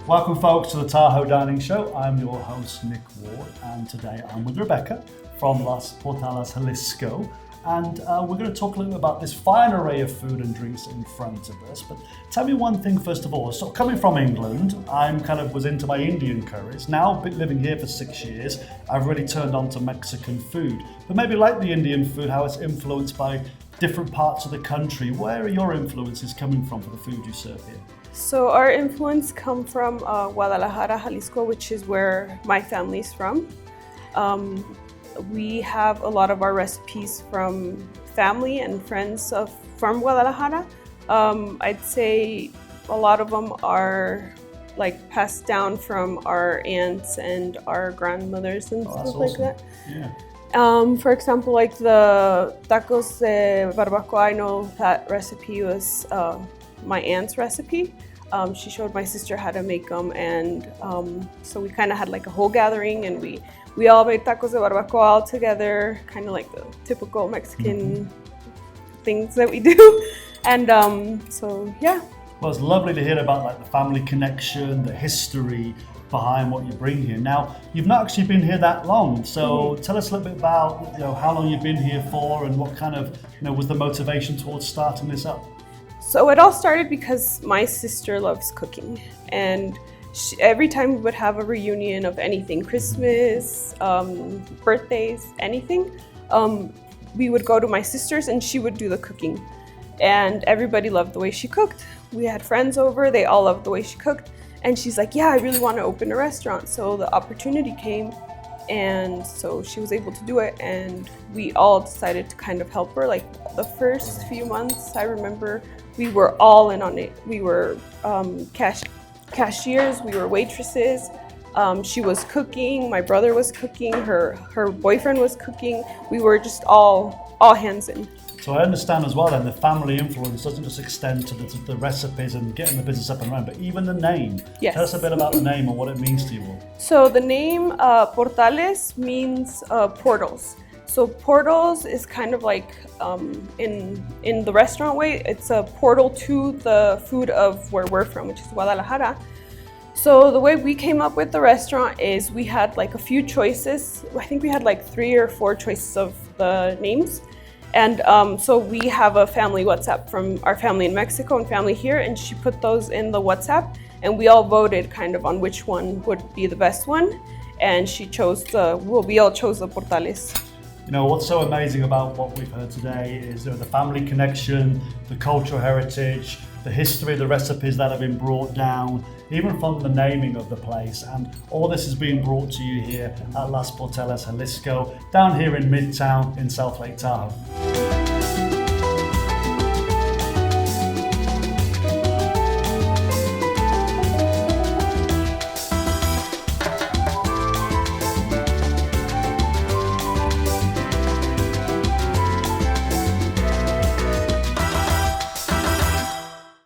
Welcome folks to the Tahoe Dining Show. I'm your host Nick Ward, and today I'm with Rebecca from Las Portales, Jalisco, and we're going to talk a little bit about this fine array of food and drinks in front of us. But tell me one thing first of all. So coming from England, was into my Indian curries. Now living here for 6 years, I've really turned on to Mexican food. But maybe like the Indian food, how it's influenced by different parts of the country. Where are your influences coming from for the food you serve here? So our influence come from Guadalajara, Jalisco, which is where my family's from. We have a lot of our recipes from family and friends from Guadalajara. I'd say a lot of them are like passed down from our aunts and our grandmothers and stuff awesome. Like that. Yeah. For example, like the tacos de barbacoa, I know that recipe was my aunt's recipe. She showed my sister how to make them, and so we kind of had like a whole gathering, and we all made tacos de barbacoa all together, kind of like the typical Mexican things that we do. And so yeah. Well, it's lovely to hear about like the family connection, the history behind what you bring here. Now, you've not actually been here that long, so tell us a little bit about how long you've been here for, and what kind of was the motivation towards starting this up. So it all started because my sister loves cooking, and every time we would have a reunion of anything, Christmas, birthdays, anything, we would go to my sister's and she would do the cooking. And everybody loved the way she cooked. We had friends over, they all loved the way she cooked. And she's like, yeah, I really want to open a restaurant. So the opportunity came, and so she was able to do it, and we all decided to kind of help her. Like the first few months, I remember we were all in on it. We were cashiers, we were waitresses. She was cooking, my brother was cooking, her boyfriend was cooking. We were just all hands in. So I understand as well then the family influence doesn't just extend to the recipes and getting the business up and running, but even the name. Yes. Tell us a bit about the name and what it means to you all. So the name Portales means portals. So portals is kind of like in the restaurant way, it's a portal to the food of where we're from, which is Guadalajara. So the way we came up with the restaurant is we had like a few choices. I think we had like 3 or 4 choices of the names. And so we have a family WhatsApp from our family in Mexico and family here, and she put those in the WhatsApp, and we all voted kind of on which one would be the best one. And she chose we all chose the Portales. What's so amazing about what we've heard today is the family connection, the cultural heritage, the history, the recipes that have been brought down, even from the naming of the place. And all this is being brought to you here at Las Portales, Jalisco, down here in Midtown in South Lake Tahoe.